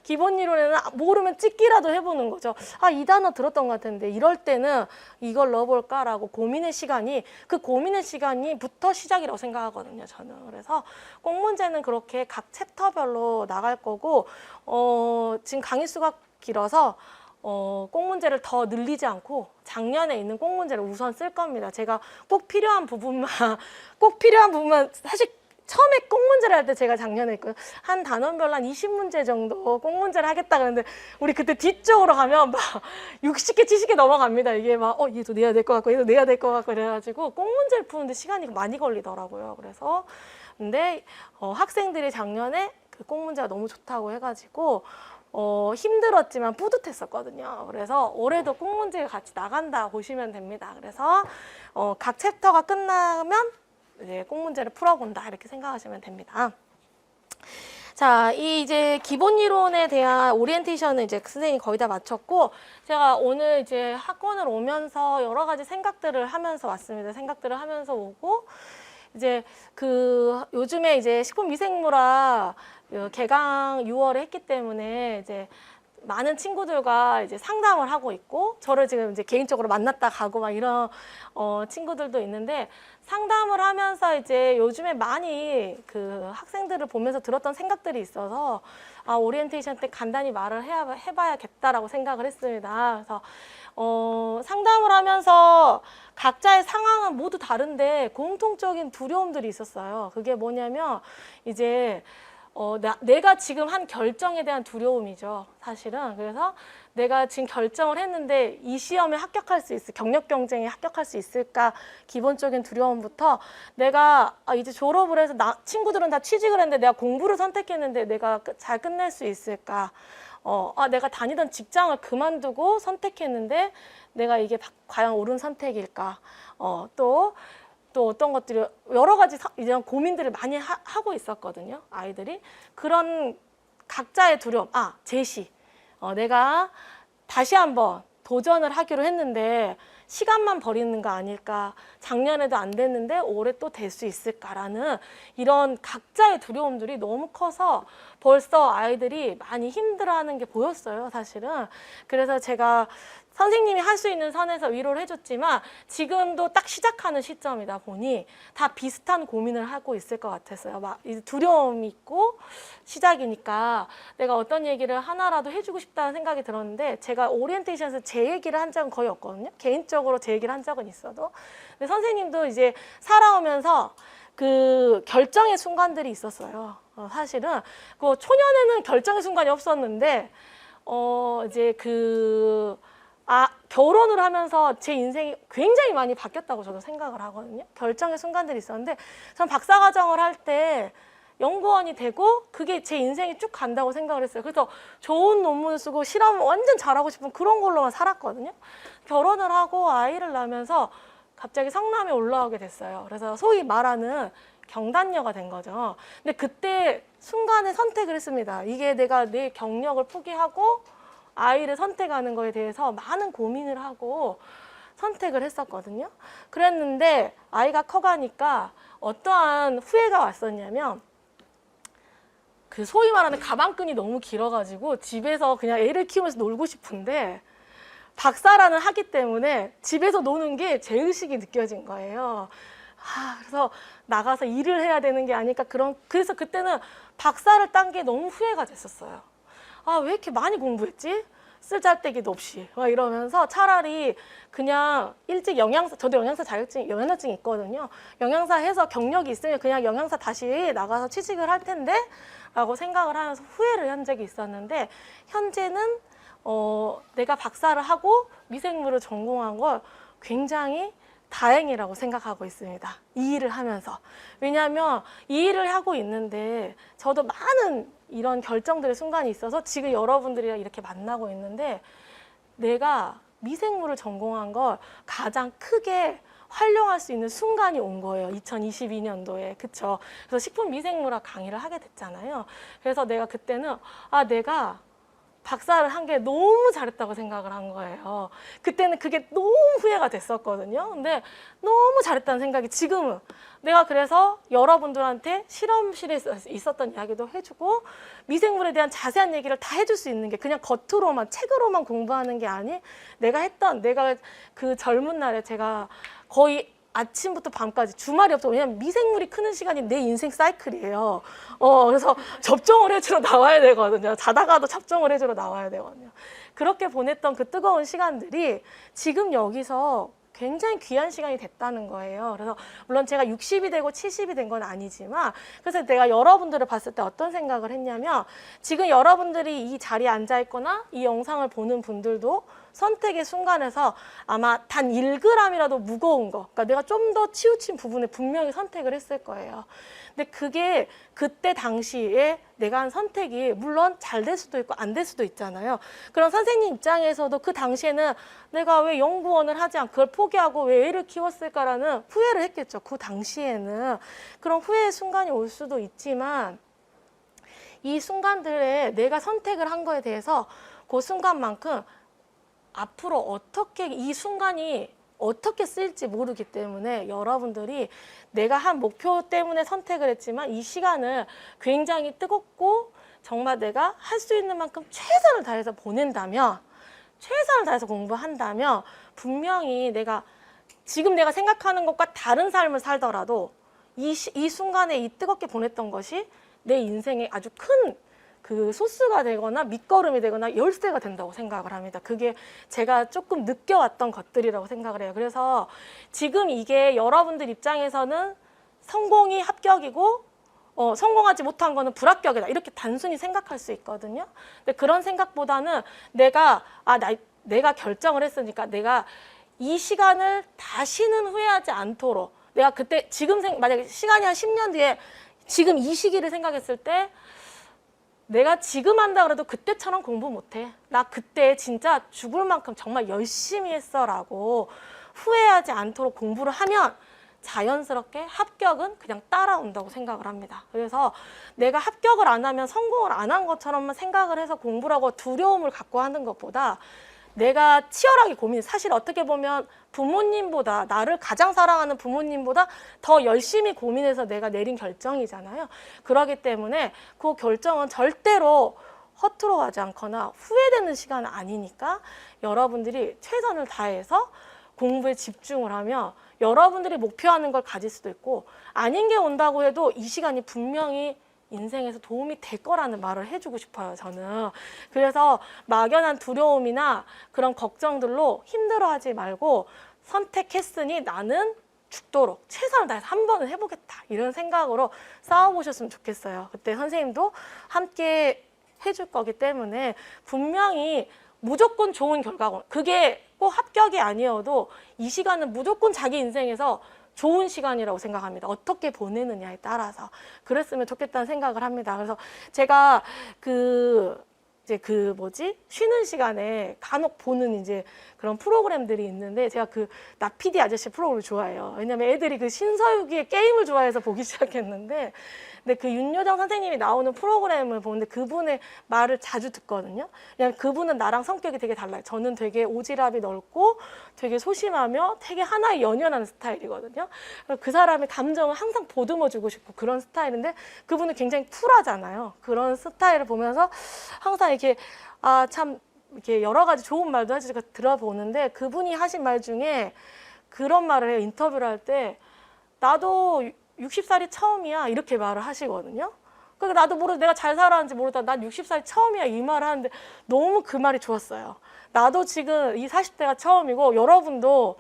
기본 이론에는 모르면 찍기라도 해보는 거죠. 이 단어 들었던 것 같은데 이럴 때는 이걸 넣어볼까라고 고민의 시간이부터 시작이라고 생각하거든요, 저는. 그래서 꼭 문제는 그렇게 각 챕터별로 나갈 거고, 지금 강의 수가 길어서 꼭 문제를 더 늘리지 않고 작년에 있는 꼭 문제를 우선 쓸 겁니다. 제가 꼭 필요한 부분만 사실 처음에 꼭 문제를 할 때 제가 작년에 있고요. 한 단원별로 한 20문제 정도 꼭 문제를 하겠다 그랬는데 우리 그때 뒤쪽으로 가면 막 60개, 70개 넘어갑니다. 이게 막 얘도 내야 될 것 같고 얘도 내야 될 것 같고 그래가지고 꼭 문제를 푸는데 시간이 많이 걸리더라고요. 그래서 근데 학생들이 작년에 그 꼭 문제가 너무 좋다고 해가지고 힘들었지만 뿌듯했었거든요. 그래서 올해도 꼭 문제 같이 나간다 보시면 됩니다. 그래서 각 챕터가 끝나면 이제 꼭 문제를 풀어본다 이렇게 생각하시면 됩니다. 자, 이제 기본 이론에 대한 오리엔테이션은 이제 선생님이 거의 다 마쳤고, 제가 오늘 이제 학원을 오면서 여러 가지 생각들을 하면서 왔습니다. 생각들을 하면서 오고, 이제 요즘에 이제 식품위생물학 개강 6월에 했기 때문에 이제 많은 친구들과 이제 상담을 하고 있고, 저를 지금 이제 개인적으로 만났다 가고 막 이런 친구들도 있는데, 상담을 하면서 이제 요즘에 많이 그 학생들을 보면서 들었던 생각들이 있어서 오리엔테이션 때 간단히 말을 해봐야겠다라고 생각을 했습니다. 그래서 상담을 하면서 각자의 상황은 모두 다른데 공통적인 두려움들이 있었어요. 그게 뭐냐면 이제 내가 지금 한 결정에 대한 두려움이죠, 사실은. 그래서 내가 지금 결정을 했는데 이 시험에 합격할 수 있을, 경력 경쟁에 합격할 수 있을까, 기본적인 두려움부터 내가 이제 졸업을 해서 친구들은 다 취직을 했는데 내가 공부를 선택했는데 내가 잘 끝낼 수 있을까, 내가 다니던 직장을 그만두고 선택했는데 내가 이게 과연 옳은 선택일까, 또 어떤 것들이 여러 가지 이런 고민들을 많이 하고 있었거든요, 아이들이. 그런 각자의 두려움, 제시. 내가 다시 한번 도전을 하기로 했는데 시간만 버리는 거 아닐까, 작년에도 안 됐는데 올해 또 될 수 있을까라는 이런 각자의 두려움들이 너무 커서 벌써 아이들이 많이 힘들어하는 게 보였어요, 사실은. 그래서 제가 선생님이 할 수 있는 선에서 위로를 해줬지만 지금도 딱 시작하는 시점이다 보니 다 비슷한 고민을 하고 있을 것 같았어요. 막 두려움이 있고 시작이니까 내가 어떤 얘기를 하나라도 해주고 싶다는 생각이 들었는데, 제가 오리엔테이션에서 제 얘기를 한 적은 거의 없거든요. 개인적으로 제 얘기를 한 적은 있어도. 근데 선생님도 이제 살아오면서 그 결정의 순간들이 있었어요. 사실은 그 초년에는 결정의 순간이 없었는데 이제 결혼을 하면서 제 인생이 굉장히 많이 바뀌었다고 저도 생각을 하거든요. 결정의 순간들이 있었는데, 전 박사과정을 할 때 연구원이 되고 그게 제 인생이 쭉 간다고 생각을 했어요. 그래서 좋은 논문을 쓰고 실험 완전 잘하고 싶은 그런 걸로만 살았거든요. 결혼을 하고 아이를 낳으면서 갑자기 성남에 올라오게 됐어요. 그래서 소위 말하는 경단녀가 된 거죠. 근데 그때 순간에 선택을 했습니다. 이게 내가 내 경력을 포기하고 아이를 선택하는 거에 대해서 많은 고민을 하고 선택을 했었거든요. 그랬는데 아이가 커가니까 어떠한 후회가 왔었냐면, 그 소위 말하는 가방끈이 너무 길어가지고 집에서 그냥 애를 키우면서 놀고 싶은데 박사라는 하기 때문에 집에서 노는 게 죄의식이 느껴진 거예요. 그래서 나가서 일을 해야 되는 게 아닐까, 그래서 그때는 박사를 딴 게 너무 후회가 됐었어요. 왜 이렇게 많이 공부했지? 쓸잘데기도 없이 막 이러면서 차라리 그냥 일찍 저도 영양사 영양자증이 있거든요. 영양사 해서 경력이 있으면 그냥 영양사 다시 나가서 취직을 할 텐데 라고 생각을 하면서 후회를 한 적이 있었는데, 현재는 내가 박사를 하고 미생물을 전공한 걸 굉장히 다행이라고 생각하고 있습니다. 이 일을 하면서. 왜냐하면 이 일을 하고 있는데 저도 많은 이런 결정들의 순간이 있어서 지금 여러분들이랑 이렇게 만나고 있는데, 내가 미생물을 전공한 걸 가장 크게 활용할 수 있는 순간이 온 거예요. 2022년도에. 그쵸? 그래서 식품미생물학 강의를 하게 됐잖아요. 그래서 내가 그때는 내가 박사를 한 게 너무 잘했다고 생각을 한 거예요. 그때는 그게 너무 후회가 됐었거든요. 근데 너무 잘했다는 생각이 지금은, 내가 그래서 여러분들한테 실험실에 있었던 이야기도 해주고 미생물에 대한 자세한 얘기를 다 해줄 수 있는 게 그냥 겉으로만 책으로만 공부하는 게 아닌, 내가 그 젊은 날에 제가 거의 아침부터 밤까지 주말이 없어. 왜냐면 미생물이 크는 시간이 내 인생 사이클이에요. 그래서 접종을 해주러 나와야 되거든요. 자다가도 접종을 해주러 나와야 되거든요. 그렇게 보냈던 그 뜨거운 시간들이 지금 여기서 굉장히 귀한 시간이 됐다는 거예요. 그래서 물론 제가 60이 되고 70이 된 건 아니지만, 그래서 내가 여러분들을 봤을 때 어떤 생각을 했냐면, 지금 여러분들이 이 자리에 앉아 있거나 이 영상을 보는 분들도 선택의 순간에서 아마 단 1g이라도 무거운 거, 그러니까 내가 좀 더 치우친 부분에 분명히 선택을 했을 거예요. 근데 그게 그때 당시에 내가 한 선택이 물론 잘 될 수도 있고 안 될 수도 있잖아요. 그런 선생님 입장에서도 그 당시에는 내가 왜 연구원을 하지 않고 그걸 포기하고 왜 애를 키웠을까라는 후회를 했겠죠. 그 당시에는. 그런 후회의 순간이 올 수도 있지만, 이 순간들에 내가 선택을 한 거에 대해서 그 순간만큼 앞으로 어떻게 이 순간이 어떻게 쓰일지 모르기 때문에, 여러분들이 내가 한 목표 때문에 선택을 했지만 이 시간을 굉장히 뜨겁고 정말 내가 할 수 있는 만큼 최선을 다해서 보낸다면, 최선을 다해서 공부한다면 분명히 지금 내가 생각하는 것과 다른 삶을 살더라도 이 순간에 이 뜨겁게 보냈던 것이 내 인생에 아주 큰 그 소스가 되거나 밑거름이 되거나 열쇠가 된다고 생각을 합니다. 그게 제가 조금 느껴왔던 것들이라고 생각을 해요. 그래서 지금 이게 여러분들 입장에서는 성공이 합격이고 성공하지 못한 거는 불합격이다, 이렇게 단순히 생각할 수 있거든요. 근데 그런 생각보다는 내가 결정을 했으니까 내가 이 시간을 다시는 후회하지 않도록, 내가 그때 만약에 시간이 한 10년 뒤에 지금 이 시기를 생각했을 때, 내가 지금 한다 그래도 그때처럼 공부 못해. 나 그때 진짜 죽을 만큼 정말 열심히 했어라고 후회하지 않도록 공부를 하면 자연스럽게 합격은 그냥 따라온다고 생각을 합니다. 그래서 내가 합격을 안 하면 성공을 안 한 것처럼만 생각을 해서 공부를 하고 두려움을 갖고 하는 것보다, 내가 치열하게 고민, 사실 어떻게 보면 부모님보다, 나를 가장 사랑하는 부모님보다 더 열심히 고민해서 내가 내린 결정이잖아요. 그렇기 때문에 그 결정은 절대로 허투루 가지 않거나 후회되는 시간은 아니니까 여러분들이 최선을 다해서 공부에 집중을 하면 여러분들이 목표하는 걸 가질 수도 있고, 아닌 게 온다고 해도 이 시간이 분명히 인생에서 도움이 될 거라는 말을 해주고 싶어요, 저는. 그래서 막연한 두려움이나 그런 걱정들로 힘들어하지 말고, 선택했으니 나는 죽도록 최선을 다해서 한 번은 해보겠다, 이런 생각으로 싸워보셨으면 좋겠어요. 그때 선생님도 함께 해줄 거기 때문에 분명히 무조건 좋은 결과가, 그게 꼭 합격이 아니어도 이 시간은 무조건 자기 인생에서 좋은 시간이라고 생각합니다. 어떻게 보내느냐에 따라서. 그랬으면 좋겠다는 생각을 합니다. 그래서 제가 쉬는 시간에 간혹 보는 이제 그런 프로그램들이 있는데, 제가 나피디 아저씨 프로그램을 좋아해요. 왜냐면 애들이 신서유기의 게임을 좋아해서 보기 시작했는데, 근데 윤여정 선생님이 나오는 프로그램을 보는데 그분의 말을 자주 듣거든요. 그냥 그분은 나랑 성격이 되게 달라요. 저는 되게 오지랖이 넓고 되게 소심하며 되게 하나에 연연하는 스타일이거든요. 그 사람의 감정을 항상 보듬어주고 싶고 그런 스타일인데, 그분은 굉장히 쿨하잖아요. 그런 스타일을 보면서 항상 이렇게 참 이렇게 여러 가지 좋은 말도 하시고 들어보는데, 그분이 하신 말 중에 그런 말을 해요. 인터뷰를 할 때 나도 60살이 처음이야, 이렇게 말을 하시거든요. 그러니까 나도 모르고 내가 잘 살았는지 모르다 난 60살이 처음이야, 이 말을 하는데 너무 그 말이 좋았어요. 나도 지금 이 40대가 처음이고, 여러분도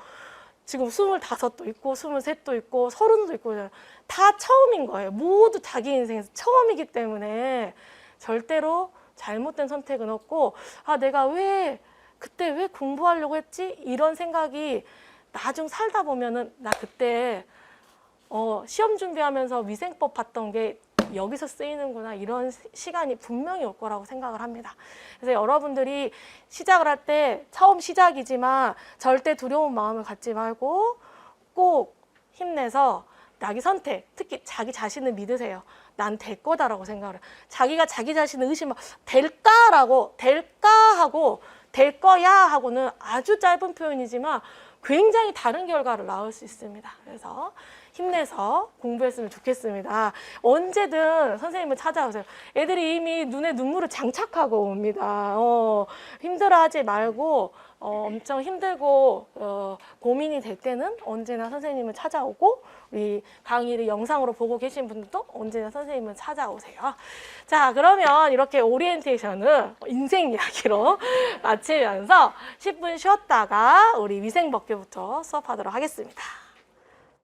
지금 25도 있고 23도 있고 30도 있고 다 처음인 거예요. 모두 자기 인생에서 처음이기 때문에 절대로 잘못된 선택은 없고, 내가 그때 왜 공부하려고 했지? 이런 생각이 나중 살다 보면은, 나 그때 시험 준비하면서 위생법 봤던 게 여기서 쓰이는구나, 이런 시간이 분명히 올 거라고 생각을 합니다. 그래서 여러분들이 시작을 할 때 처음 시작이지만 절대 두려운 마음을 갖지 말고 꼭 힘내서 자기 선택, 특히 자기 자신을 믿으세요. 난 될 거다라고 생각을 해요. 자기가 자기 자신을 될까라고, 될까 하고 될 거야 하고는 아주 짧은 표현이지만 굉장히 다른 결과를 낳을 수 있습니다. 그래서 힘내서 공부했으면 좋겠습니다. 언제든 선생님을 찾아오세요. 애들이 이미 눈에 눈물을 장착하고 옵니다. 힘들어하지 말고, 엄청 힘들고 고민이 될 때는 언제나 선생님을 찾아오고, 우리 강의를 영상으로 보고 계신 분들도 언제나 선생님을 찾아오세요. 자, 그러면 이렇게 오리엔테이션을 인생 이야기로 마치면서 10분 쉬었다가 우리 위생법규부터 수업하도록 하겠습니다.